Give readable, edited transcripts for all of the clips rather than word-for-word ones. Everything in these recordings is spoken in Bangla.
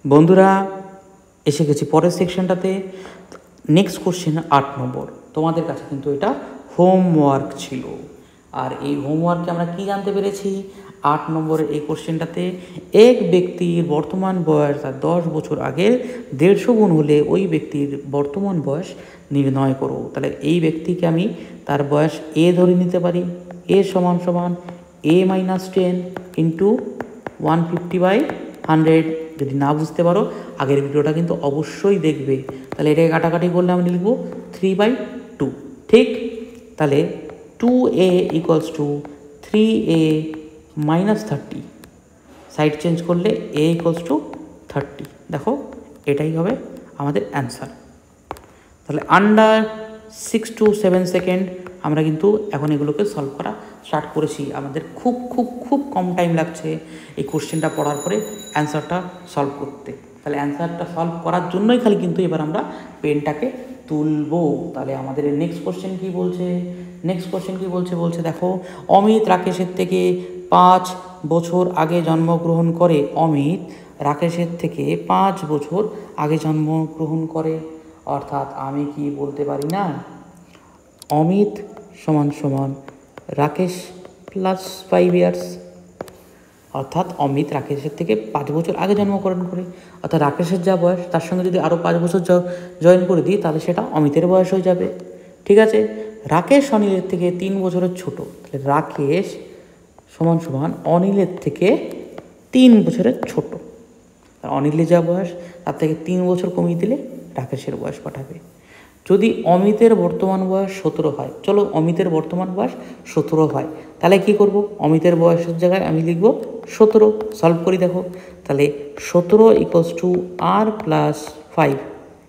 বন্ধুরা এসে গেছি পরের সেকশনটাতে। নেক্সট কোশ্চেন 8 নম্বর। তোমাদের কাছে কিন্তু এটা হোমওয়ার্ক ছিল, আর এই হোমওয়ার্কে আমরা কি জানতে পেরেছি? 8 নম্বরের এই কোশ্চেনটাতে এক ব্যক্তির বর্তমান বয়স তার 10 বছর আগের 150 গুণ হলে ওই ব্যক্তির বর্তমান বয়স নির্ণয় করো। তাহলে এই ব্যক্তিকে আমি তার বয়স এ ধরে নিতে পারি। এ সমান সমান এ মাইনাস 10 ইন্টু 150/100। যদি না বুঝতে পারো আগের ভিডিওটা কিন্তু অবশ্যই দেখবে। তাহলে এটাকে কাটাকাটি করলে আমি লিখব 3/2। ঠিক, তাহলে 2a equals to 3a minus 30। Side change করলে a ইকুয়ালস টু 30। দেখো এটাই হবে আমাদের অ্যান্সার। তাহলে আন্ডার 6 to 7 সেকেন্ড আমরা কিন্তু এখন এগুলোকে সলভ করা স্টার্ট করেছি। আমাদের খুব খুব খুব কম টাইম লাগছে এই কোশ্চেনটা পড়ার পরে অ্যান্সারটা সলভ করতে। তাহলে অ্যান্সারটা সলভ করার জন্যই খালি কিন্তু এবার আমরা পেনটাকে তুলবো। তাহলে আমাদের নেক্সট কোশ্চেন কী বলছে? বলছে দেখো, অমিত রাকেশের থেকে 5 বছর আগে জন্মগ্রহণ করে। অমিত রাকেশের থেকে 5 বছর আগে জন্মগ্রহণ করে। অর্থাৎ আমি কি বলতে পারি না, অমিত সমান সমান রাকেশ প্লাস 5 ইয়ার্স। অর্থাৎ অমিত রাকেশের থেকে 5 বছর আগে জন্মগ্রহণ করে, অর্থাৎ রাকেশের যা বয়স তার সঙ্গে যদি আরও 5 বছর জয়েন করে দিই তাহলে সেটা অমিতের বয়স হয়ে যাবে। ঠিক আছে, রাকেশ অনিলের থেকে 3 বছরের ছোট। তাহলে রাকেশ সমান সমান অনিলের থেকে 3 বছরের ছোট। অনিলের যা বয়স তার থেকে 3 বছর কমিয়ে দিলে রাকেশের বয়স পাঠাবে। যদি অমিতের বর্তমান বয়স 17 হয়, চলো অমিতের বর্তমান বয়স 17 হয়, তাহলে কি করব? অমিতের বয়সের জায়গায় আমি লিখব 17। সলভ করি দেখো, তাহলে 17 ইকুয়ালস টু আর প্লাস 5।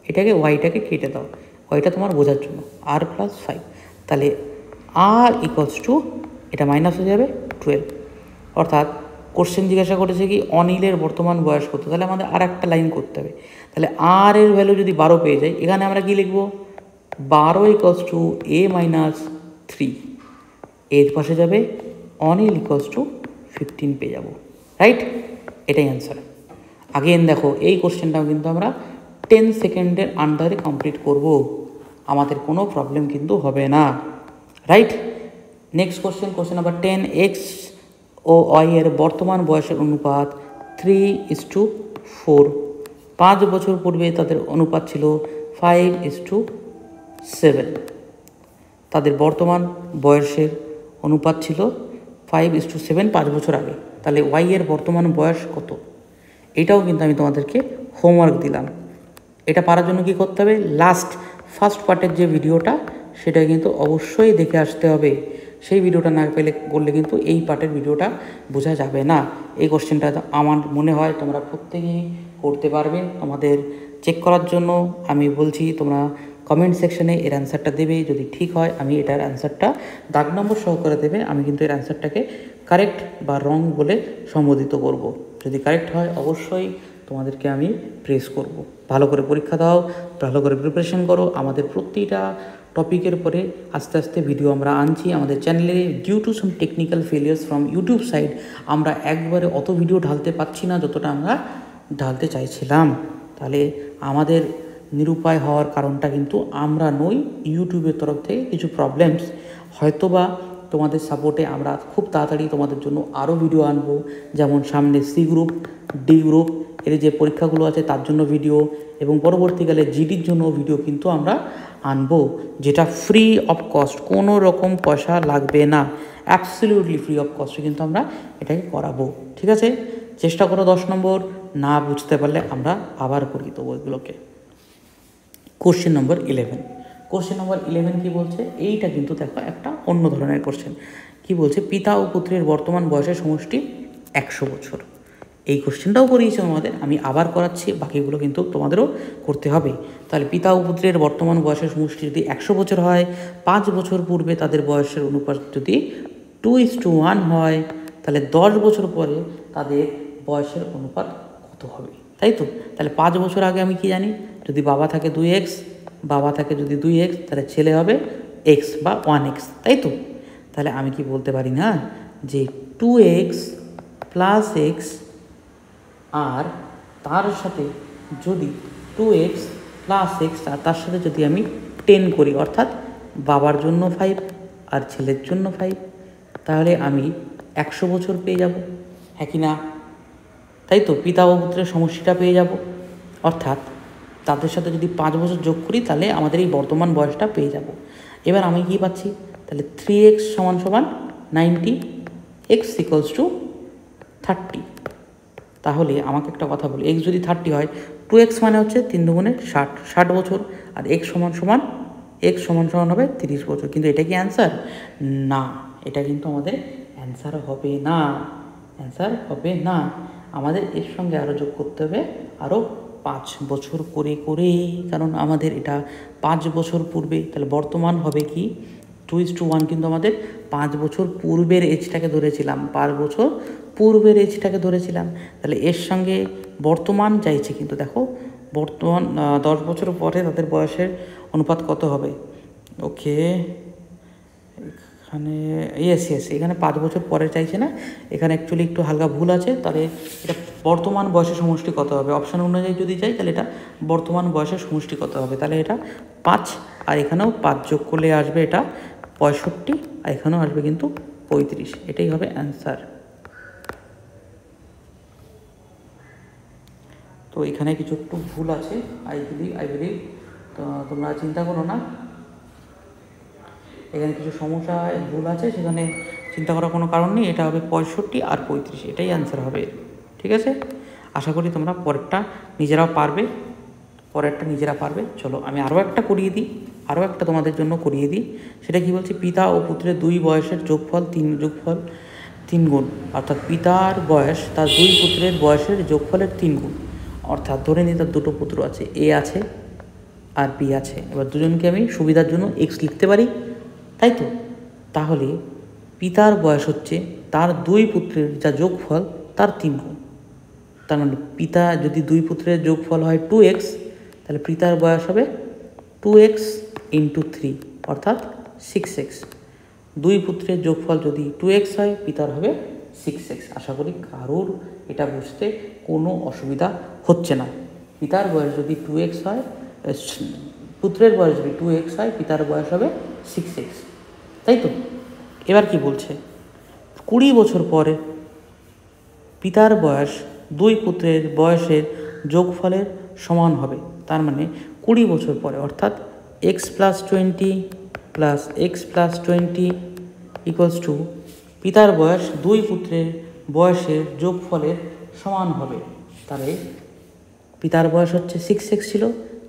এটাকে ওয়াইটাকে কেটে দাও, ওয়াইটা তোমার বোঝার জন্য, আর প্লাস 5। তাহলে আর ইকুয়ালস টু এটা মাইনাস হয়ে যাবে 12। অর্থাৎ কোশ্চেন জিজ্ঞাসা করেছে কি অনিলের বর্তমান বয়স কত, তাহলে আমাদের আর একটা লাইন করতে হবে। তাহলে আর এর ভ্যালু যদি 12 পেয়ে যাই, এখানে আমরা কি লিখব? 12 ইকুয়ালস টু এ মাইনাস 3। এর পাশে যাবে অনিল ইকুয়ালস টু 15 পেয়ে যাব। রাইট, এটাই অ্যান্সার। আগেন দেখো এই কোশ্চেনটাও কিন্তু আমরা 10 সেকেন্ডের আন্ডারে কমপ্লিট করব, আমাদের কোনো প্রবলেম কিন্তু হবে না। Right, next question number 10। X ও ওয়াই এর বর্তমান বয়সের অনুপাত 3:4। 5 বছর পূর্বে তাদের অনুপাত ছিল 5:7। তাদের বর্তমান বয়সের অনুপাত ছিল 5:7 5 বছর আগে। তাহলে ওয়াই এর বর্তমান বয়স কত? এটাও কিন্তু আমি তোমাদেরকে হোমওয়ার্ক দিলাম। এটা পারার জন্য কি করতে হবে? ফার্স্ট পার্টের যে ভিডিওটা সেটা কিন্তু অবশ্যই দেখে আসতে হবে। সেই ভিডিওটা না করলে কিন্তু এই পার্টের ভিডিওটা বোঝা যাবে না। এই কোশ্চেনটা আমার মনে হয় তোমরা প্রত্যেকেই করতে পারবে। তোমাদের চেক করার জন্য আমি বলছি তোমরা কমেন্ট সেকশনে এর অ্যান্সারটা দেবে। যদি ঠিক হয় আমি এটার অ্যান্সারটা দাগ নম্বর সহকারে দেবে, আমি কিন্তু এর অ্যান্সারটাকে কারেক্ট বা রং বলে সম্বোধিত করব। যদি কারেক্ট হয় অবশ্যই তোমাদেরকে আমি প্রেস করব। ভালো করে পরীক্ষা দাও, ভালো করে প্রিপারেশন করো। আমাদের প্রতিটা টপিকের পরে আস্তে আস্তে ভিডিও আমরা আনছি আমাদের চ্যানেলে। Due to some technical failures from YouTube side আমরা একবারে অত ভিডিও ঢালতে পারছি না যতটা আমরা ঢালতে চাইছিলাম। তাহলে আমাদের নিরুপায় হওয়ার কারণটা কিন্তু আমরা নই, ইউটিউবের তরফ থেকে কিছু প্রবলেমস। হয়তোবা তোমাদের সাপোর্টে আমরা খুব তাড়াতাড়ি তোমাদের জন্য আরও ভিডিও আনবো, যেমন সামনে সি গ্রুপ, ডি গ্রুপ এর যে পরীক্ষাগুলো আছে তার জন্য ভিডিও, এবং পরবর্তীকালে জিডির জন্য ভিডিও কিন্তু আমরা আনবো, যেটা ফ্রি অফ কস্ট, কোনো রকম পয়সা লাগবে না, অ্যাবসলিউটলি ফ্রি অফ কস্টে কিন্তু আমরা এটাকে করাবো। ঠিক আছে, চেষ্টা করো 10 নম্বর, না বুঝতে পারলে আমরা আবার করিয়ে দেবো এগুলোকে। কোশ্চেন নম্বর 11 কি বলছে? এইটা কিন্তু দেখো একটা অন্য ধরনের কোশ্চেন। কি বলছে? পিতা ও পুত্রের বর্তমান বয়সের সমষ্টি 100 বছর। এই কোশ্চেনটাও করিয়েছে আমাদের, আমি আবার করাচ্ছি, বাকিগুলো কিন্তু তোমাদেরও করতে হবে। তাহলে পিতা ও পুত্রের বর্তমান বয়সের সমষ্টি যদি 100 বছর হয়, 5 বছর পূর্বে তাদের বয়সের অনুপাত যদি 2:1 হয়, তাহলে 10 বছর পরে তাদের বয়সের অনুপাত কত হবে? তাই তো। তাহলে 5 বছর আগে আমি কি জানি? যদি বাবা থাকে 2x, তাহলে ছেলে হবে x বা 1x, তাই তো। তাহলে আমি কি বলতে পারি না যে 2x প্লাস x আর তার সাথে যদি 2x প্লাস এক্স আর তার সাথে যদি আমি 10 করি, অর্থাৎ বাবার জন্য 5 আর ছেলের জন্য 5, তাহলে আমি 100 বছর পেয়ে যাব, হ্যাঁ কি না? তাই তো, পিতা ও পুত্রের সমষ্টিটা পেয়ে যাব। অর্থাৎ তাদের সাথে যদি 5 বছর যোগ করি তাহলে আমাদের এই বর্তমান বয়সটা পেয়ে যাব। এবার আমি কি পাচ্ছি, তাহলে 3x সমান সমান 90, x ইকুয়ালস টু 30। তাহলে আমাকে একটা কথা বলি, x যদি 30 হয়, 2x মানে হচ্ছে 3 দুগুণে 60 বছর, আর x সমান সমান হবে 30 বছর। কিন্তু এটা কি অ্যান্সার? না, এটা কিন্তু আমাদের অ্যান্সার হবে না। আমাদের এর সঙ্গে আরও যোগ করতে হবে আরও 5 বছর করে, কারণ আমাদের এটা 5 বছর পূর্বে। তাহলে বর্তমান হবে কি 2:1, কিন্তু আমাদের 5 বছর পূর্বের এজটাকে ধরেছিলাম, 5 বছর পূর্বের এজটাকে ধরেছিলাম। তাহলে এর সঙ্গে বর্তমান চাইছে, কিন্তু দেখো বর্তমান 10 বছর পরে তাদের বয়সের অনুপাত কত হবে? ওকে, এখানে এখানে 5 বছর পরে চাইছে না, এখানে অ্যাকচুয়ালি একটু হালকা ভুল আছে। তাহলে এটা বর্তমান বয়সের সমষ্টি কত হবে? অপশান অনুযায়ী যদি যাই তাহলে এটা বর্তমান বয়সের সমষ্টি কত হবে? তাহলে এটা 5, আর এখানেও 5 যোগ করলে আসবে এটা 65, আর এখানেও আসবে কিন্তু 35। এটাই হবে অ্যান্সার। তো এখানে কিছু একটু ভুল আছে, আই বিলিভ, তো তোমরা চিন্তা করো না, এখানে কিছু সমস্যা ভুল আছে, সেখানে চিন্তা করার কোনো কারণ নেই। এটা হবে 65 আর 35, এটাই অ্যান্সার হবে। ঠিক আছে, আশা করি তোমরা পরেরটা নিজেরা পারবে। চলো আমি আরও একটা তোমাদের জন্য করিয়ে দিই। সেটা কি বলছি, পিতা ও পুত্রের 2 বয়সের যোগফল 3 গুণ, অর্থাৎ পিতার বয়স তার 2 পুত্রের বয়সের যোগফলের 3 গুণ। অর্থাৎ ধরে নিই তার 2টো পুত্র আছে, এ আছে আর বি আছে। এবার দুজনকে আমি সুবিধার জন্য এক্স লিখতে পারি, তাই তো? তাহলে পিতার বয়স হচ্ছে তার 2 পুত্রের যা যোগফল তার 3 গুণ। তার মানে পিতা যদি 2 পুত্রের যোগফল হয় 2x, তাহলে পিতার বয়স হবে 2x ইন্টু 3, অর্থাৎ 6x। 2 পুত্রের যোগফল যদি 2x হয়, পিতার হবে 6x। আশা করি কারোর এটা বুঝতে কোনো অসুবিধা হচ্ছে না। পিতার বয়স যদি 2x হয়, পুত্রের বয়স যদি 2x হয়, পিতার বয়স হবে 6x, তাই তো? এবার কি বলছে, 20 বছর পরে পিতার বয়স 2 পুত্রের বয়সের যোগফলের সমান হবে। তার মানে 20 বছর পরে, অর্থাৎ x plus 20 plus x plus 20 equals to পিতার বয়স 2 পুত্রের বয়সের যোগফলের সমান হবে। তাহলে পিতার বয়স হচ্ছে 6x ছিল,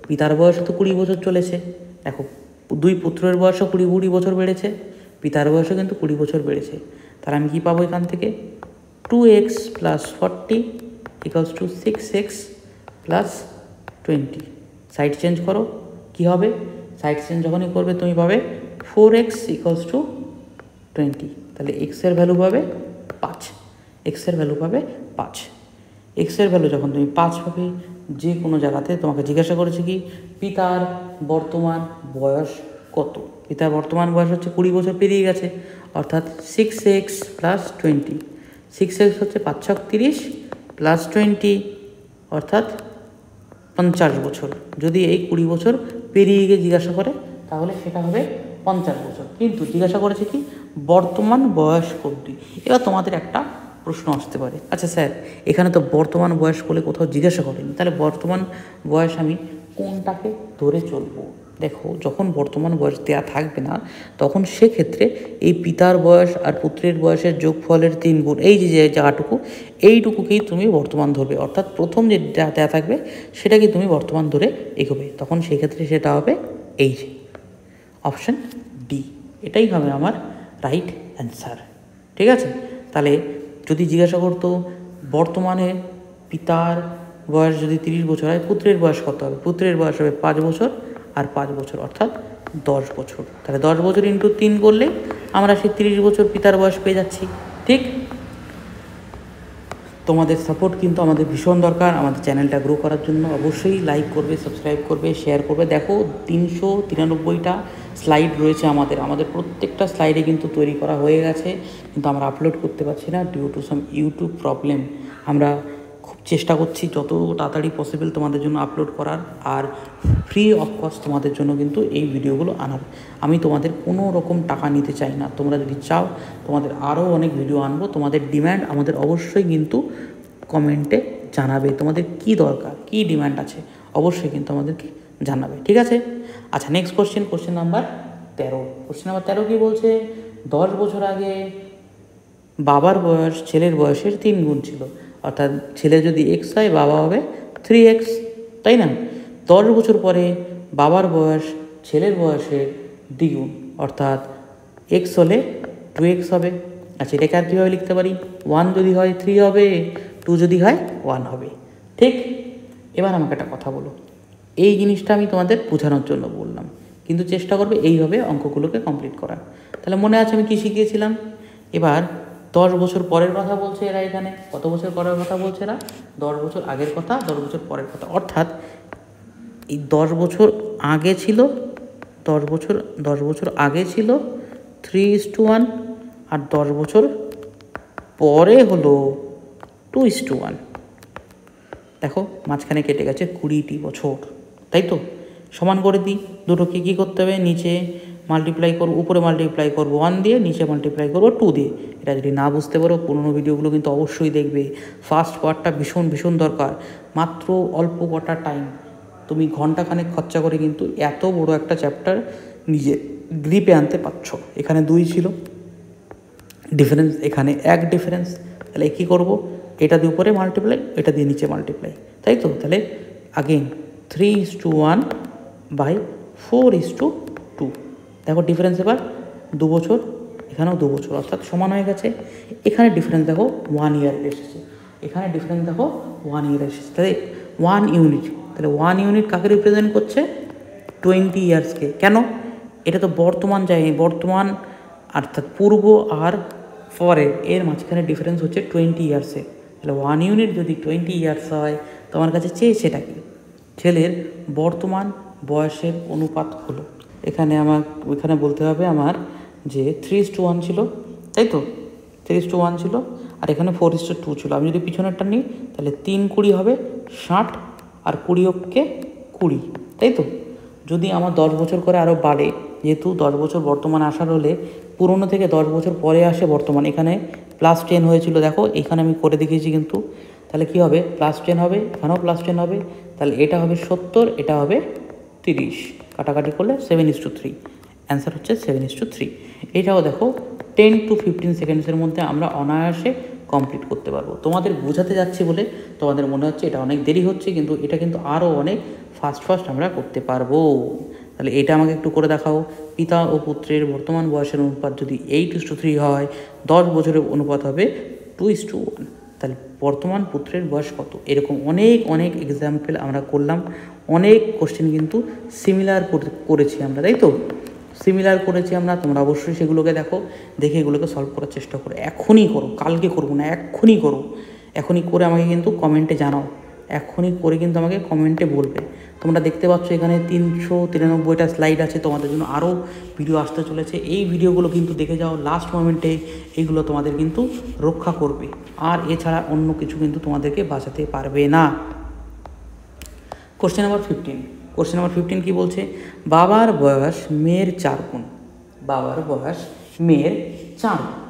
পিতার বয়স তো 20 বছর চলেছে। দেখো 2 পুত্রের বয়সও 20 বছর বেড়েছে, পিতার বয়সও কিন্তু 20 বছর বেড়েছে। তাহলে আমি কী পাবো এখান থেকে? 2x plus 40 equals to 6x plus 20। Side change করো, কি হবে? সাইড চেঞ্জ যখনই করবে তুমি পাবে 4x ইকুয়ালস টু 20। তাহলে এক্সের ভ্যালু পাবে 5, এক্সের ভ্যালু যখন তুমি 5 পাবে, যে কোনো জায়গাতে তোমাকে জিজ্ঞাসা করেছে কি পিতার বর্তমান বয়স কত? পিতার বর্তমান বয়স হচ্ছে 20 বছর পেরিয়ে গেছে, অর্থাৎ 6x প্লাস 20। 6x হচ্ছে 5 ছক 30 প্লাস 20, অর্থাৎ 50 বছর। যদি এই 20 বছর পেরিয়ে গিয়ে জিজ্ঞাসা করে তাহলে সেটা হবে 50 বছর। কিন্তু জিজ্ঞাসা করেছে কি বর্তমান বয়স কত? এবার তোমাদের একটা প্রশ্ন আসতে পারে, আচ্ছা স্যার এখানে তো বর্তমান বয়স বলে কোথাও জিজ্ঞাসা করেনি, তাহলে বর্তমান বয়স আমি কোনটাকে ধরে চলবো? দেখো, যখন বর্তমান বয়স দেওয়া থাকবে না, তখন সেক্ষেত্রে এই পিতার বয়স আর পুত্রের বয়সের যোগফলের 3 গুণ, এই যে জায়গাটুকু, এইটুকুকেই তুমি বর্তমান ধরবে। অর্থাৎ প্রথম যে দেওয়া থাকবে সেটাকে তুমি বর্তমান ধরে এগোবে। তখন সেক্ষেত্রে সেটা হবে এই যে অপশান ডি, এটাই হবে আমার রাইট অ্যান্সার। ঠিক আছে, তাহলে যদি জিজ্ঞাসা করতো বর্তমানে পিতার বয়স যদি 30 বছর হয়, পুত্রের বয়স কত হবে? পুত্রের বয়স হবে 5 বছর আর 5 বছর, অর্থাৎ 10 বছর। তাহলে 10 বছর ইন্টু 3 করলে আমরা সেই 30 বছর পিতার বয়স পেয়ে যাচ্ছি। ঠিক, তোমাদের সাপোর্ট কিন্তু আমাদের ভীষণ দরকার আমাদের চ্যানেলটা গ্রো করার জন্য। অবশ্যই লাইক করবে, সাবস্ক্রাইব করবে, শেয়ার করবে। দেখো 393টা স্লাইড রয়েছে আমাদের প্রত্যেকটা স্লাইডে কিন্তু তৈরি করা হয়ে গেছে, কিন্তু আমরা আপলোড করতে পারছি না due to some YouTube problem. আমরা খুব চেষ্টা করছি যত তাড়াতাড়ি পসিবল তোমাদের জন্য আপলোড করার, আর ফ্রি অফ কস্ট তোমাদের জন্য কিন্তু এই ভিডিওগুলো আনার। আমি তোমাদের কোনো রকম টাকা নিতে চাই না। তোমরা যদি চাও তোমাদের আরও অনেক ভিডিও আনবো। তোমাদের ডিম্যান্ড আমাদের অবশ্যই কিন্তু কমেন্টে জানাবে, তোমাদের কি দরকার, কি ডিম্যান্ড আছে, অবশ্যই কিন্তু আমাদেরকে জানাবে, ঠিক আছে? আচ্ছা, next question number 13। Question number 13 কী বলছে? 10 বছর আগে বাবার বয়স ছেলের বয়সের 3 গুণ ছিল, অর্থাৎ ছেলে যদি এক্স হয় বাবা হবে 3x, তাই না? 10 বছর পরে বাবার বয়স ছেলের বয়সের দ্বিগুণ, অর্থাৎ এক্স হলে 2x হবে। আচ্ছা, এটাকে আর কীভাবে লিখতে পারি? 1 যদি হয় 3 হবে, 2 যদি হয় 1 হবে, ঠিক? এবার আমাকে একটা কথা বলো, এই জিনিসটা আমি তোমাদের বোঝানোর জন্য বললাম, কিন্তু চেষ্টা করবে এইভাবে অঙ্কগুলোকে কমপ্লিট করার। তাহলে মনে আছে আমি কী শিখিয়েছিলাম? এবার 10 বছর পরের কথা বলছে এরা, এখানে কত বছর পরের কথা বলছে এরা? 10 বছর আগের কথা, 10 বছর পরের কথা, অর্থাৎ এই 10 বছর আগে ছিল, 10 বছর আগে ছিল 3:1, আর 10 বছর পরে হলো 2:1। দেখো মাঝখানে কেটে গেছে 20টি বছর, তাই তো? সমান করে দিই দুটোকে। কী করতে হবে? নিচে মাল্টিপ্লাই করবো, উপরে মাল্টিপ্লাই করবো 1 দিয়ে, নিচে মাল্টিপ্লাই করবো 2 দিয়ে। এটা যদি না বুঝতে পারো পুরোনো ভিডিওগুলো কিন্তু অবশ্যই দেখবে। ফার্স্ট পার্টটা ভীষণ দরকার। মাত্র অল্প কটা টাইম, তুমি ঘন্টাখানেক খরচা করে কিন্তু এত বড় একটা চ্যাপ্টার নিজে গ্রিপে আনতে পারছো। এখানে 2 ছিল ডিফারেন্স, এখানে 1 ডিফারেন্স। তাহলে কী করবো? এটা দিয়ে উপরে মাল্টিপ্লাই, এটা দিয়ে নিচে মাল্টিপ্লাই, তাই তো? তাহলে আগেন 3:1 বাই 4:2। দেখো ডিফারেন্স এবার 2 বছর, এখানেও 2 বছর, অর্থাৎ সমান হয়ে গেছে। এখানে ডিফারেন্স দেখো 1 ইয়ার এসেছে, এখানে ডিফারেন্স দেখো 1 ইয়ার এসেছে। তাহলে 1 ইউনিট, তাহলে 1 ইউনিট কাকে রিপ্রেজেন্ট করছে? 20 ইয়ার্সকে। কেন? এটা তো বর্তমান যায়নি, বর্তমান অর্থাৎ পূর্ব আর পরে এর মাঝখানে ডিফারেন্স হচ্ছে 20 ইয়ার্সে। তাহলে 1 ইউনিট যদি 20 ইয়ার্স হয়, তোমার কাছে চেয়েছে এটা কি? ছেলের বর্তমান বয়সের অনুপাত হলো। এখানে বলতে হবে আমার যে 3:1 ছিল, তাই তো? 3:1 ছিল, আর এখানে 4:2 ছিল। আমি যদি পিছনেরটা নিই তাহলে 3×20 হবে 60, আর 20 তাই তো? যদি আমার 10 বছর করে আরও বাড়ে, যেহেতু 10 বছর বর্তমান আসার হলে পুরনো থেকে 10 বছর পরে আসে বর্তমান। এখানে +10 হয়েছিল, দেখো এখানে আমি করে দেখিয়েছি কিন্তু। তাহলে কি হবে? +10 হবে, এখানেও +10 হবে। তাহলে এটা হবে 70, এটা হবে 30, কাটাকাটি করলে 7:3, অ্যান্সার হচ্ছে 7:3। এটাও দেখো 10 to 15 সেকেন্ডসের মধ্যে আমরা অনায়াসে কমপ্লিট করতে পারবো। তোমাদের বোঝাতে যাচ্ছি বলে তোমাদের মনে হচ্ছে এটা অনেক দেরি হচ্ছে, কিন্তু এটা কিন্তু আরও অনেক ফাস্ট আমরা করতে পারবো। তাহলে এটা আমাকে একটু করে দেখাও। পিতা ও পুত্রের বর্তমান বয়সের অনুপাত যদি 8:3 হয়, 10 বছরের অনুপাত হবে 2:1। তাহলে বর্তমান পুত্রের বয়স কত? এরকম অনেক এক্সাম্পল আমরা করলাম, অনেক কোশ্চেন কিন্তু সিমিলার করেছি আমরা, তাই তো? সিমিলার করেছি আমরা। তোমরা অবশ্যই সেগুলোকে দেখে এগুলোকে সলভ করার চেষ্টা করো। এখনই করো, কালকে করবো না, এখনই করো। এখনই করে আমাকে কিন্তু কমেন্টে জানাও, এখনই করে কিন্তু আমাকে কমেন্টে বলবে। তোমরা দেখতে পাচ্ছ এখানে 393টা স্লাইড আছে, তোমাদের জন্য আরও ভিডিও আসতে চলেছে। এই ভিডিওগুলো কিন্তু দেখে যাও, লাস্ট মোমেন্টে এইগুলো তোমাদের কিন্তু রক্ষা করবে, আর এছাড়া অন্য কিছু কিন্তু তোমাদেরকে বাঁচাতে পারবে না। কোশ্চেন নাম্বার 15 কী বলছে? বাবার বয়স মেয়ের 4 গুণ। বাবার বয়স মেয়ের 4 গুণ।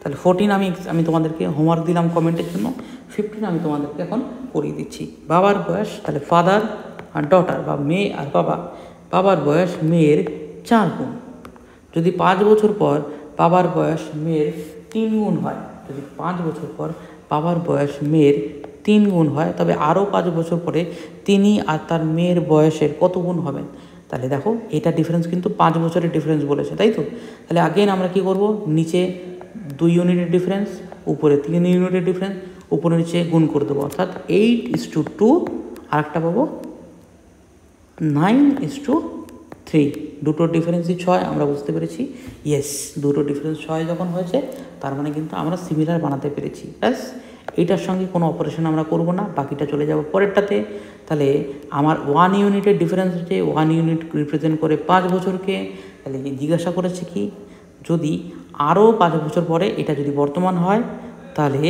তাহলে 14 আমি তোমাদেরকে হোমওয়ার্ক দিলাম কমেন্টের জন্য, 15 আমি তোমাদেরকে এখন করিয়ে দিচ্ছি। বাবার বয়স, তাহলে ফাদার আর ডটার বা মেয়ে আর বাবা, বাবার বয়স মেয়ের 4 গুণ। যদি 5 বছর পর বাবার বয়স মেয়ের 3 গুণ হয়, যদি 5 বছর পর বাবার বয়স মেয়ের 3 গুণ হয়, তবে আরও 5 বছর পরে তিনি আর তার মেয়ের বয়সের কত গুণ হবেন? তাহলে দেখো এটা ডিফারেন্স কিন্তু 5 বছরের ডিফারেন্স বলেছে, তাই তো? তাহলে আগেন আমরা কি করব? নিচে 2 ইউনিটের ডিফারেন্স, উপরে 3 ইউনিটের ডিফারেন্স, উপরে নিচে গুণ করে দেবো, অর্থাৎ 8:2, আর একটা পাবো 9:3। দুটোর ডিফারেন্সই 6, আমরা বুঝতে পেরেছি। ইয়েস, দুটোর ডিফারেন্স 6 যখন হয়েছে, তার মানে কিন্তু আমরা সিমিলার বানাতে পেরেছি। ব্যাস, এইটার সঙ্গে কোনো অপারেশন আমরা করব না, বাকিটা চলে যাব পরেরটাতে। তাহলে আমার 1 ইউনিটের ডিফারেন্স হচ্ছে 1 ইউনিট রিপ্রেজেন্ট করে 5 বছরকে। তাহলে জিজ্ঞাসা করেছে কি? যদি আরও 5 বছর পরে এটা যদি বর্তমান হয়, তাহলে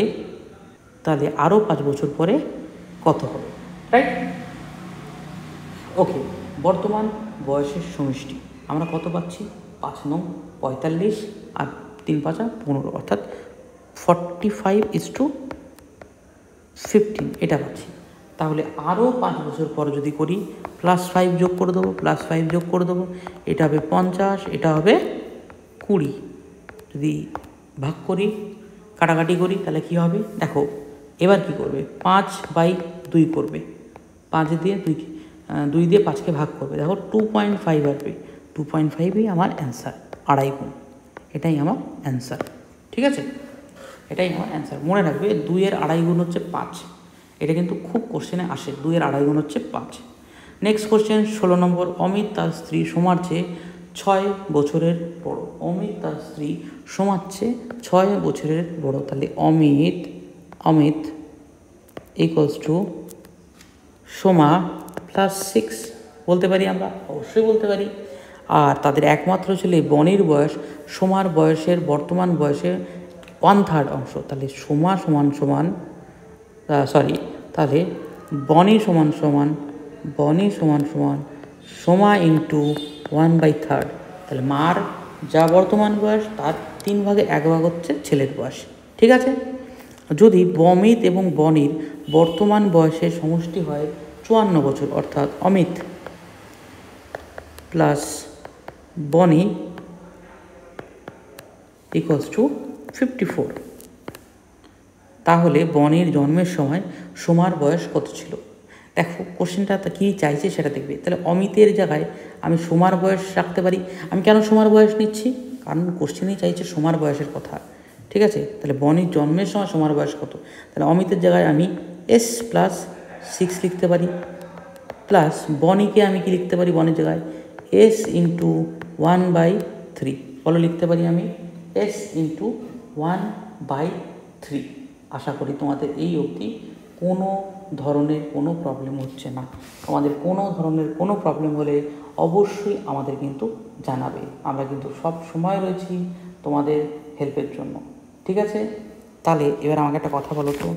তাহলে আরও 5 বছর পরে কত হবে, রাইট? ওকে, বর্তমান বয়সের সমষ্টি আমরা কত পাচ্ছি? 5 নং 45 আর 3 5 15, অর্থাৎ 45:15 এটা পাচ্ছি। তাহলে আরও 5 বছর পর যদি করি, +5 যোগ করে দেবো, +5 যোগ করে দেবো, এটা হবে 50, এটা হবে 20। যদি ভাগ করি, কাটাকাটি করি, তাহলে কি হবে দেখো। এবার কি করবে? 5/2 করবে, 5 দিয়ে 2 দিয়ে 5কে ভাগ করবে, দেখো 2.5 আসবে। 2.5ই আমার অ্যান্সার, 2.5 গুণ, এটাই আমার অ্যান্সার। ঠিক আছে, এটাই আমার অ্যান্সার। মনে রাখবে 2-এর 2.5 গুণ হচ্ছে 5। এটা কিন্তু খুব কোশ্চেনে আসে, 2-এর 2.5 গুণ হচ্ছে 5। নেক্সট কোশ্চেন 16 নম্বর। অমিত তার স্ত্রী সোমার চেয়ে 6 বছরের বড়। অমিত তার স্ত্রী সোমার চেয়ে 6 বছরের বড়। তাহলে অমিত ইকুয়ালস টু সোমা +6 বলতে পারি আমরা, অবশ্যই বলতে পারি। আর তাদের একমাত্র ছেলে বনির বয়স সোমার বয়সের বর্তমান বয়সের 1/3 অংশ। তাহলে তাহলে বনি সমান সোমা ইন্টু 1/3। তাহলে মার যা বর্তমান বয়স তার 3 ভাগে 1 ভাগ হচ্ছে ছেলের বয়স। ঠিক আছে, যদি অমিত এবং বনির বর্তমান বয়সের সমষ্টি হয় 54 বছর, অর্থাৎ অমিত প্লাস বনি ইকুয়ালস টু 54, তাহলে বনির জন্মের সময় সোমার বয়স কত ছিল? দেখো কোশ্চেনটা কী চাইছে সেটা দেখবে। তাহলে অমিতের জায়গায় আমি সোমার বয়স রাখতে পারি। আমি কেন সোমার বয়স নিচ্ছি? কারণ কোশ্চেনেই চাইছে সোমার বয়সের কথা। ঠিক আছে, তাহলে বনির জন্মের সময় সোমার বয়স কত? তাহলে অমিতের জায়গায় আমি S+6 লিখতে পারি, প্লাস বনিকে আমি কি লিখতে পারি? বনির জায়গায় S ইন্টু 1/3 বলো, লিখতে পারি আমি S ইন্টু 1/3। আশা করি তোমাদের এই অবধি কোনো ধরনের কোনো প্রবলেম হচ্ছে না। তোমাদের কোনো ধরনের কোনো প্রবলেম হলে অবশ্যই আমাদের কিন্তু জানাবে। আমরা কিন্তু সব সময় রয়েছি তোমাদের হেল্পের জন্য। ঠিক আছে, তাহলে এবার আমাকে একটা কথা বলো তো,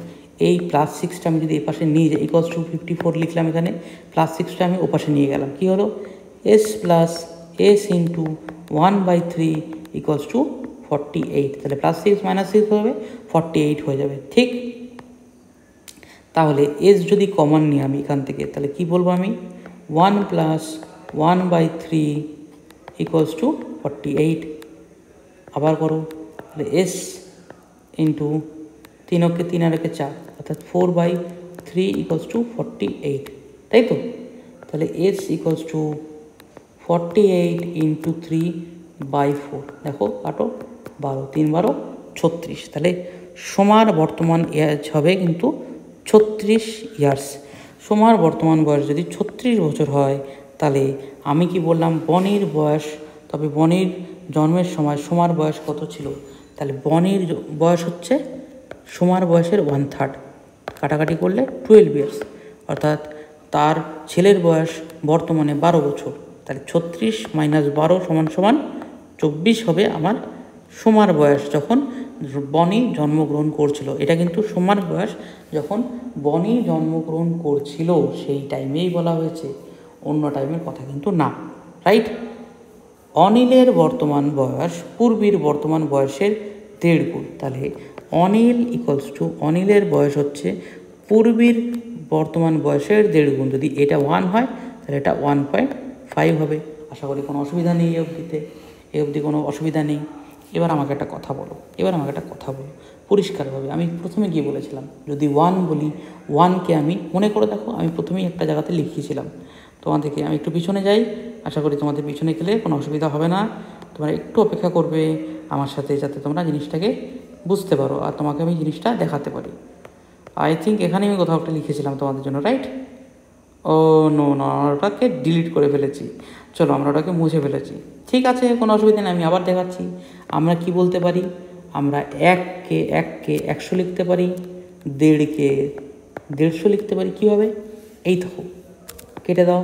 এই +6টা আমি যদি এপাশে নিয়ে যাই, ইকুয়ালস টু 54 লিখলাম, এখানে +6টা আমি ওপাশে নিয়ে গেলাম, কি হলো? S into 1/3 equals to 48। তাহলে +6 -6 হবে 48 হয়ে যাবে। ঠিক, তাহলে S যদি কমন নিই আমি এখান থেকে, তাহলে কি বলবো আমি? 1 + 1/3 ইকুয়ালস টু 48। আবার করো, তাহলে S ইন্টু 3 × 3 = 4, অর্থাৎ 4/3 ইকুয়ালস টু 48, তাই তো? তাহলে S ইকুয়ালস টু 48 ইন্টু 3/4, দেখো কাটো, 12, 3 12 36। তাহলে সোমার বর্তমান এজ হবে কিন্তু 36 ইয়ার্স। সোমার বর্তমান বয়স যদি 36 বছর হয়, তাহলে আমি কি বললাম? বনির বয়স, তবে বনির জন্মের সময় সোমার বয়স কত ছিল? তাহলে বনির বয়স হচ্ছে সোমার বয়সের 1/3, কাটাকাটি করলে 12 ইয়ার্স, অর্থাৎ তার ছেলের বয়স বর্তমানে 12 বছর। তাহলে 36 - 12 = 24 হবে আমার সোমার বয়স যখন বনি জন্মগ্রহণ করছিল। এটা কিন্তু সোমার বয়স যখন বনি জন্মগ্রহণ করছিল সেই টাইমেই বলা হয়েছে, অন্য টাইমের কথা কিন্তু না, রাইট? অনিলের বর্তমান বয়স পূর্বীর বর্তমান বয়সের 1.5 গুণ। তাহলে অনিল ইকুয়ালস টু, অনিলের বয়স হচ্ছে পূর্বীর বর্তমান বয়সের 1.5 গুণ। যদি এটা 1 হয় তাহলে এটা 1.5 হবে। আশা করি কোনো অসুবিধা নেই এই অবধি কোনো অসুবিধা নেই। এবার আমাকে একটা কথা বলো, পরিষ্কারভাবে। আমি প্রথমে গিয়ে বলেছিলাম যদি 1 বলি, 1কে আমি মনে করে দেখো, আমি প্রথমেই একটা জায়গাতে লিখিয়েছিলাম তোমাদেরকে। আমি একটু পিছনে যাই, আশা করি তোমাদের পিছনে গেলে কোনো অসুবিধা হবে না। তোমরা একটু অপেক্ষা করবে আমার সাথে, যাতে তোমরা জিনিসটাকে বুঝতে পারো আর তোমাকে আমি জিনিসটা দেখাতে পারি। আই থিঙ্ক এখানে আমি কোথাও একটা লিখেছিলাম তোমাদের জন্য, রাইট? ও নো, ওটাকে ডিলিট করে ফেলেছি। চলো, আমরা ওটাকে মুছে ফেলেছি। ঠিক আছে, কোনো অসুবিধা নেই, আমি আবার দেখাচ্ছি। আমরা কি বলতে পারি? আমরা 1কে 100 লিখতে পারি, 1.5কে 150 লিখতে পারি। কীভাবে? এই দেখো, কেটে দাও।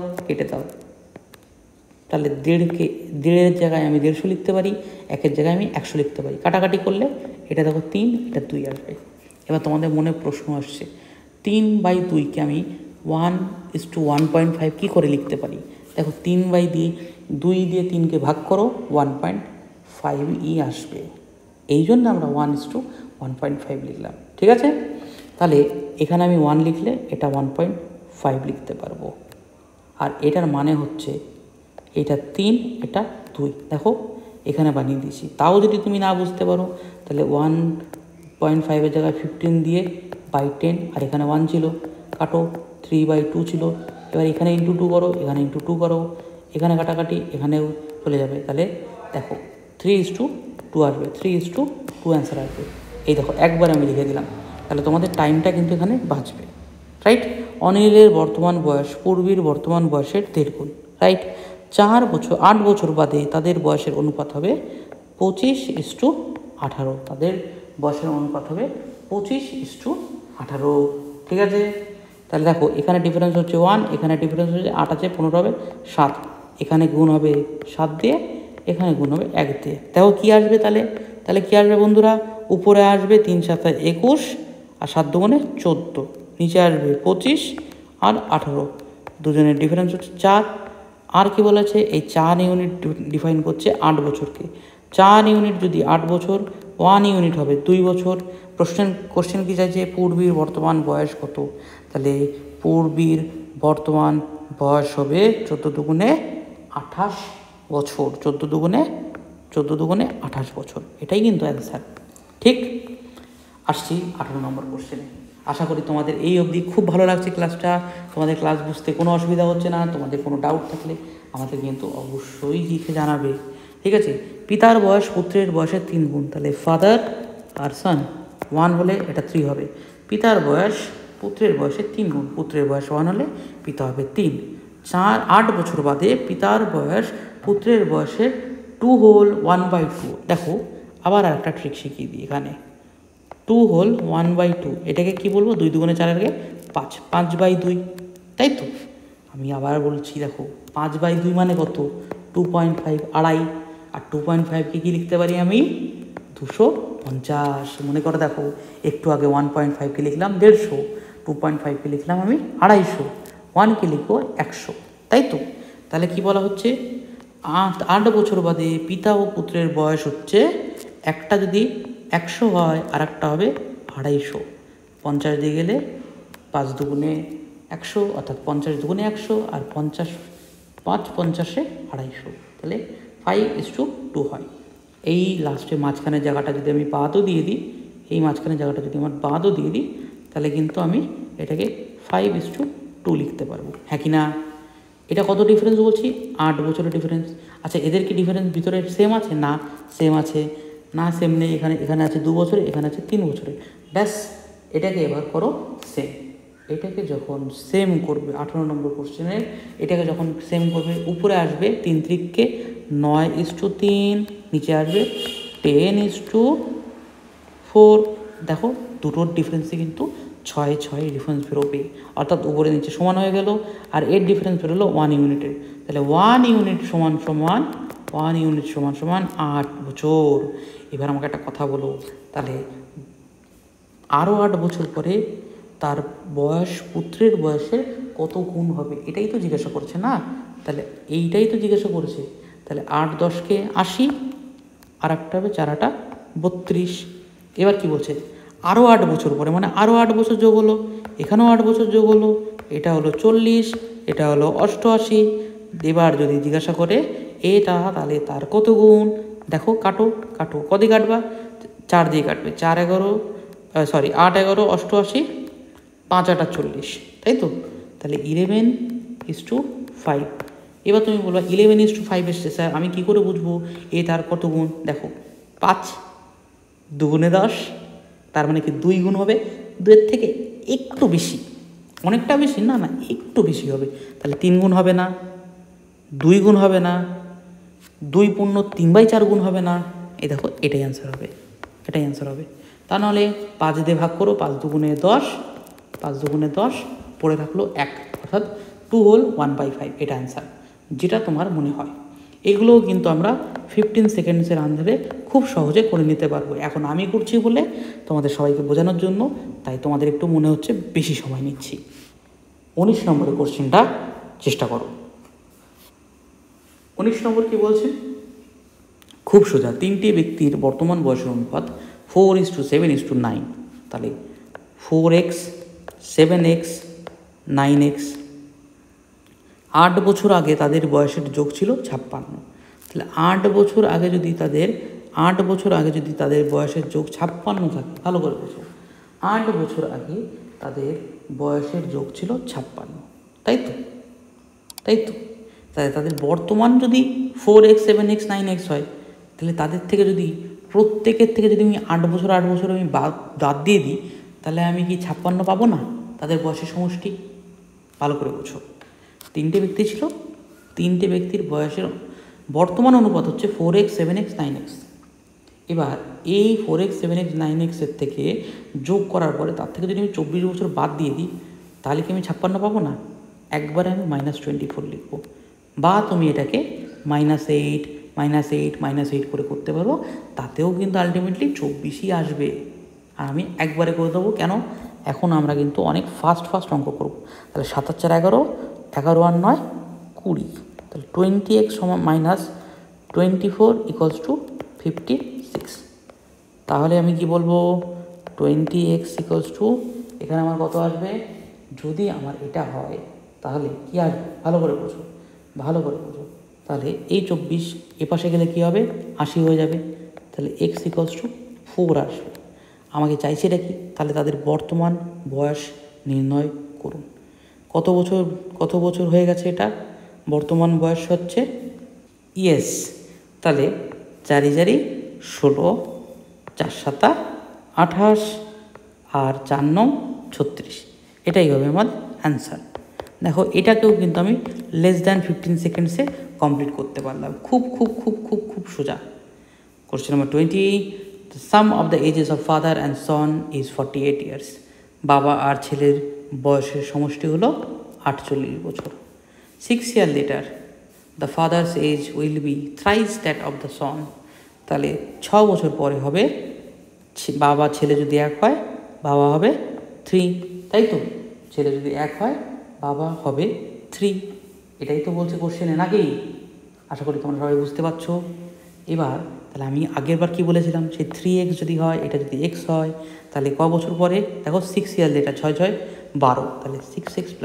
তাহলে 1.5-এর জায়গায় আমি 150 লিখতে পারি, 1-এর জায়গায় আমি 100 লিখতে পারি। কাটাকাটি করলে এটা দেখো 3, এটা 2 আসবে। এবার তোমাদের মনে প্রশ্ন আসছে 3/2কে আমি 1:1.5 কী করে লিখতে পারি? দেখো 3/2 দিয়ে 3কে ভাগ করো 1.5 আসবে, এই জন্য আমরা 1:1.5 লিখলাম। ঠিক আছে, তাহলে এখানে আমি 1 লিখলে এটা 1.5 লিখতে পারবো। আর এটার মানে হচ্ছে এটা 3, এটা 2। দেখো এখানে বানিয়ে দিয়েছি। তাও যদি তুমি না বুঝতে পারো তাহলে 1.5 জায়গায় 15 দিয়ে বাই 10, আর এখানে 1 ছিল, কাটো 3/2 ছিল। এবার এখানে ইন্টু 2 করো, এখানে ইন্টু 2 করো, এখানে কাটাকাটি এখানেও চলে যাবে। তাহলে দেখো 3:2 আসবে, 3:2 অ্যান্সার আসবে। এই দেখো একবার আমি লিখে দিলাম, তাহলে তোমাদের টাইমটা কিন্তু এখানে বাঁচবে। রাইট, অনিলের বর্তমান বয়স পূর্বীর বর্তমান বয়সের 1.5 গুণ। রাইট, 8 বছর বাদে তাদের বয়সের অনুপাত হবে 25:18। তাদের বয়সের অনুপাত হবে 25:18। ঠিক আছে, তাহলে দেখো এখানে ডিফারেন্স হচ্ছে 1, এখানে ডিফারেন্স হচ্ছে 8 আছে 15 হবে 7, এখানে গুণ হবে 7 দিয়ে, এখানে গুণ হবে 1 দিয়ে। দেখো কী আসবে তাহলে কী আসবে বন্ধুরা? উপরে আসবে 3 7 21 আর 7 2 14, নিচে আসবে 25 আর 18, দুজনের ডিফারেন্স হচ্ছে 4। আর কি বলেছে? এই 4 ইউনিট ডিফাইন করছে 8 বছরকে। 4 ইউনিট যদি 8 বছর, 1 ইউনিট হবে 2 বছর। কোশ্চেন কী চাইছে? পূর্বীর বর্তমান বয়স কত? তাহলে পূর্বীর বর্তমান বয়স হবে 14 2 28 বছর। 14 2 28 বছর, এটাই কিন্তু অ্যান্সার। ঠিক, আসছি 18 নম্বর কোশ্চেনে। আশা করি তোমাদের এই অবধি খুব ভালো লাগছে ক্লাসটা, তোমাদের ক্লাস বুঝতে কোনো অসুবিধা হচ্ছে না। তোমাদের কোনো ডাউট থাকলে আমাদের কিন্তু অবশ্যই লিখে জানাবে। ঠিক আছে, পিতার বয়স পুত্রের বয়সের 3 গুণ। তাহলে ফাদার আর সান 1 হলে এটা 3 হবে। পিতার বয়স পুত্রের বয়সের 3 গুণ, পুত্রের বয়স 1 হলে পিতা হবে 3। 8 বছর বাদে পিতার বয়স পুত্রের বয়সের 2 হোল 1/2। দেখো আবার আর একটা ট্রিক শিখিয়ে দিই এখানে। 2 হোল 1/2, এটাকে কি বলবো? 2 2 4 আগে 5, 5/2, তাই তো? আমি আবার বলছি, দেখো 5/2 মানে কত? 2.5, আড়াই। আর 2.5কে কি লিখতে পারি আমি? 250। মনে করো দেখো একটু আগে 1.5কে লিখলাম 150, 2.5কে লিখলাম আমি 250, 1কে লিখবো 100, তাই তো? তাহলে কি বলা হচ্ছে? 8 বছর বাদে পিতা ও পুত্রের বয়স হচ্ছে, একটা যদি 100 হয় আর একটা হবে 250। 50 দিয়ে গেলে 5 2 100, অর্থাৎ 50 2 100, আর 50 5 50 250, তাহলে 5:2 হয়। এই লাস্টে মাঝখানের জায়গাটা যদি আমি বাদও দিয়ে দিই, এই মাঝখানের জায়গাটা যদি আমার বাদও দিয়ে দিই, তাহলে কিন্তু আমি এটাকে 5:2 লিখতে পারবো। হ্যাঁ কি না? এটা কত ডিফারেন্স বলছি? 8 বছরের ডিফারেন্স। আচ্ছা, এদের কি ডিফারেন্স ভিতরে সেম আছে? না, সেম আছে না, সেম নেই। এখানে আছে 2 বছরে, এখানে আছে 3 বছরে। ব্যাস, এটাকে এবার করো সেম। এটাকে যখন সেম করবে 18 নম্বর কোশ্চেনের, এটাকে যখন সেম করবে, উপরে আসবে 3 3কে 9:3, নিচে আসবে 10:4। দেখো দুটোর ডিফারেন্সে কিন্তু 6 6 ডিফারেন্স বেরোবে, অর্থাৎ উপরে নিচে সমান হয়ে গেল। আর এর ডিফারেন্স বেরোলো 1 ইউনিটের। তাহলে 1 ইউনিট সমান 8 বছর। এবার আমাকে একটা কথা বলো, তাহলে আরও 8 বছর পরে তার বয়স পুত্রের বয়সে কত গুণ হবে? এটাই তো জিজ্ঞাসা করছে না? তাহলে এইটাই তো জিজ্ঞাসা করেছে। তাহলে 8 10কে 80, আর একটা হবে 4 8 32। এবার কি বলছে? আরও 8 বছর পরে, মানে আরও 8 বছর যোগ হলো, এখানেও 8 বছর যোগ হলো, এটা হলো 40, এটা হলো 88। এবার যদি জিজ্ঞাসা করে এটা, তাহলে তার কত গুণ? দেখো কাটো, কদি কাটবা? 4 দিয়ে কাটবে। 8 11 88, 5 8 40, তাই তো? তাহলে 11:5। এবার তুমি বলবা 11:5 এসছে স্যার, আমি কী করে বুঝবো এ তার কত গুণ? দেখো 5 2 10, তার মানে কি 2 গুণ হবে, 2-এর থেকে একটু বেশি, অনেকটা বেশি না, একটু বেশি হবে। তাহলে 3 গুণ হবে না, 2 গুণ হবে না, 2 পূর্ণ 3/4 গুণ হবে না। এই দেখো এটাই অ্যান্সার হবে, তা নাহলে 5 দিয়ে ভাগ করো, 5 2 10, 5 2 10, পড়ে থাকলো 1, অর্থাৎ 2 হোল 1/5, এটা অ্যান্সার, যেটা তোমার মনে হয়। এগুলোও কিন্তু আমরা 15 সেকেন্ডসের আন্ডারে খুব সহজে করে নিতে পারবো। এখন আমি করছি বলে তোমাদের সবাইকে বোঝানোর জন্য, তাই তোমাদের একটু মনে হচ্ছে বেশি সময় নিচ্ছি। 19 নম্বরের কোশ্চেনটা চেষ্টা করো। 19 নম্বর কি বলছে? খুব সোজা, 3টি ব্যক্তির বর্তমান বয়সের অনুপাত 4:7:9। তাহলে 4x 7x 9x। 8 বছর আগে তাদের বয়সের যোগ ছিল 56। তাহলে 8 বছর আগে যদি তাদের বয়সের যোগ 56 থাকে, ভালো করে বোঝো, 8 বছর আগে তাদের বয়সের যোগ ছিল 56, তাই তো? তাহলে তাদের বর্তমান যদি 4x 7x 9x হয়, তাহলে তাদের থেকে যদি প্রত্যেকের থেকে যদি আমি 8 বছর আমি বাদ দিয়ে দিই, তাহলে আমি কি 56 পাবো না তাদের বয়সের সমষ্টি? ভালো করে বোঝো, 3টে ব্যক্তি ছিল, 3টে ব্যক্তির বয়সের বর্তমান অনুপাত হচ্ছে 4x 7x 9x। এবার এই 4x 7x 9x এর থেকে যোগ করার পরে তার থেকে যদি আমি 24 বছর বাদ দিয়ে দিই, তাহলে কি আমি 56 পাবো না? একবারে আমি -24 লিখবো, বা তুমি এটাকে -8 -8 করে করতে পারো, তাতেও কিন্তু আলটিমেটলি 24ই আসবে। আর আমি একবারে করে দেবো, কেন? এখন আমরা কিন্তু অনেক ফাস্ট অঙ্ক করবো। তাহলে 7 আর 4 11, 11 আর 9 20। তাহলে 20x -24 = 56। তাহলে আমি কি বলবো? 20x = এখানে আমার কত আসবে? যদি আমার এটা হয় তাহলে কি আসবে? ভালো করে বোঝো। তাহলে এই 24 এপাশে গেলে কি হবে? 80 হয়ে যাবে। তাহলে x = 4 আসবে। আমাকে চাইছে এটা কি? তাহলে তাদের বর্তমান বয়স নির্ণয় করুন। কত বছর হয়ে গেছে এটা? বর্তমান বয়স হচ্ছে ইয়েস, তাহলে 4 4 16, 4 7 28 আর 4 9 36। এটাই হবে আমার অ্যান্সার। দেখো, এটাকেও কিন্তু আমি <15 সেকেন্ডসে কমপ্লিট করতে পারলাম। খুব সোজা। Question number 20, the sum of the ages of father and son is 48 years. বাবা আর ছেলের বয়সের সমষ্টি হলো 48 বছর। 6 years later, the father's age will be thrice that of the son. তাহলে 6 বছর পরে হবে, বাবা ছেলে যদি এক হয়, বাবা হবে 3, তাই তো? ছেলে যদি এক হয়, বাবা হবে 3। এটাই তো বলছে কোশ্চেনে, নাকি? আশা করি তোমরা সবাই বুঝতে পারছো। এবার তাহলে আমি আগের বার কী বলেছিলাম, সেই 3x যদি হয়, এটা যদি x হয়, তাহলে ক বছর পরে? দেখো 6 years later, 6 6 12, তাহলে 6x +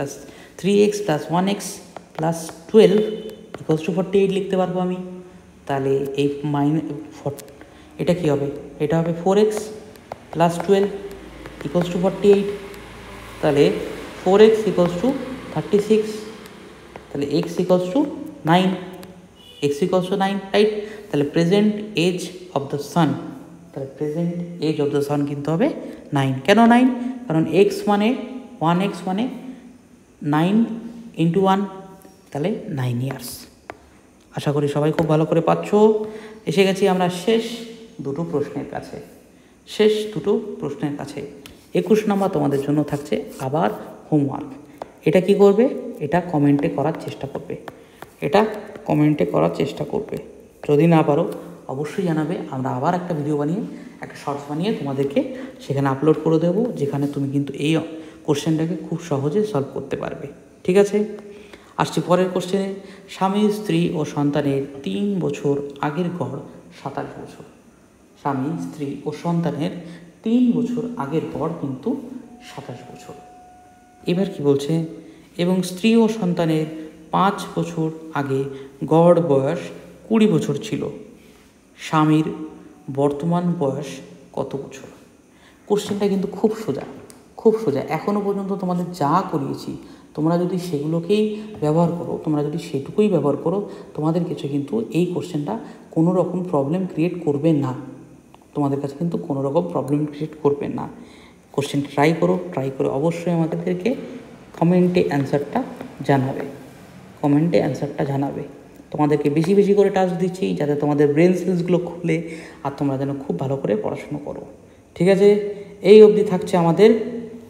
3x + 1x + 12 = 48 লিখতে পারবো আমি। তাহলে এই এটা কী হবে? এটা হবে 4x + 12 = 48। তাহলে 4x = 36, তাহলে x = 9, রাইট? তাহলে present age of the son, কিন্তু হবে 9। কেন 9? কারণ x মানে 1x মানে 9 × 1, তাহলে 9 ইয়ার্স। আশা করি সবাই খুব ভালো করে পাচ্ছ। এসে গেছি আমরা শেষ দুটো প্রশ্নের কাছে। 21 নম্বর তোমাদের জন্য থাকছে আবার হোমওয়ার্ক। এটা কি করবে? এটা কমেন্টে করার চেষ্টা করবে। যদি না পারো অবশ্যই জানাবে, আমরা আবার একটা ভিডিও বানিয়ে, একটা শর্টস বানিয়ে তোমাদেরকে সেখানে আপলোড করে দেবো, যেখানে তুমি কিন্তু এই কোশ্চেনটাকে খুব সহজে সলভ করতে পারবে। ঠিক আছে, আসছি পরের কোশ্চেনে। স্বামী, স্ত্রী ও সন্তানের 3 বছর আগের গড় 27 বছর। স্বামী, স্ত্রী ও সন্তানের 3 বছর আগের গড় কিন্তু 27 বছর। এবার কি বলছে? এবং স্ত্রী ও সন্তানের 5 বছর আগে গড় বয়স 20 বছর ছিল। স্বামীর বর্তমান বয়স কত বছর? কোশ্চেনটা কিন্তু খুব সোজা। এখনও পর্যন্ত তোমাদের যা করিয়েছি, তোমরা যদি সেগুলোকেই ব্যবহার করো, তোমাদের কাছে কিন্তু এই কোশ্চেনটা কোনো রকম প্রবলেম ক্রিয়েট করবে না। কোশ্চেন ট্রাই করে অবশ্যই আমাদেরকে কমেন্টে অ্যান্সারটা জানাবে। তোমাদেরকে বেশি করে টাস্ক দিচ্ছি, যাতে তোমাদের ব্রেন সেলসগুলো খুলে আর তোমরা যেন খুব ভালো করে পড়াশুনো করো। ঠিক আছে, এই অবধি থাকছে আমাদের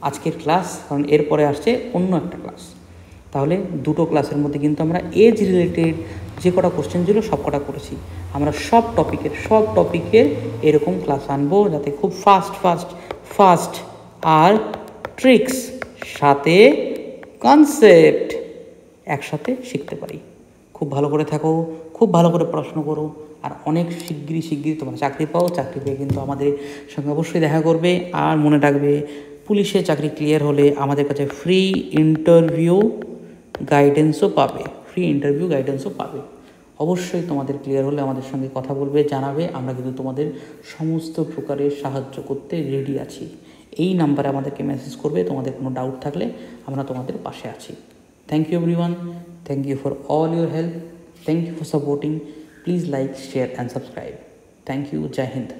আজকের ক্লাস, কারণ এরপরে আসছে অন্য একটা ক্লাস। তাহলে দুটো ক্লাসের মধ্যে কিন্তু আমরা এজ রিলেটেড যে কটা কোশ্চেন ছিল সব কটা করেছি। আমরা সব টপিকের এরকম ক্লাস আনবো যাতে খুব ফাস্ট আর ট্রিক্স সাথে কনসেপ্ট একসাথে শিখতে পারি। খুব ভালো করে থাকো, খুব ভালো করে পড়াশুনো করো, আর অনেক শিগগিরই তোমরা চাকরি পাও। চাকরি পেয়ে কিন্তু আমাদের সঙ্গে অবশ্যই দেখা করবে। আর মনে রাখবে, পুলিশে চাকরি ক্লিয়ার হলে আমাদের কাছে ফ্রি ইন্টারভিউ গাইডেন্সও পাবে। অবশ্যই তোমাদের ক্লিয়ার হলে আমাদের সঙ্গে কথা বলবে, জানাবে। আমরা কিন্তু তোমাদের সমস্ত প্রকারের সাহায্য করতে রেডি আছি। এই নাম্বারে আমাদেরকে মেসেজ করবে তোমাদের কোনো ডাউট থাকলে, আমরা তোমাদের পাশে আছি। Thank you everyone, thank you for all your help, thank you for supporting. Please like, share and subscribe. Thank you, Jai Hind.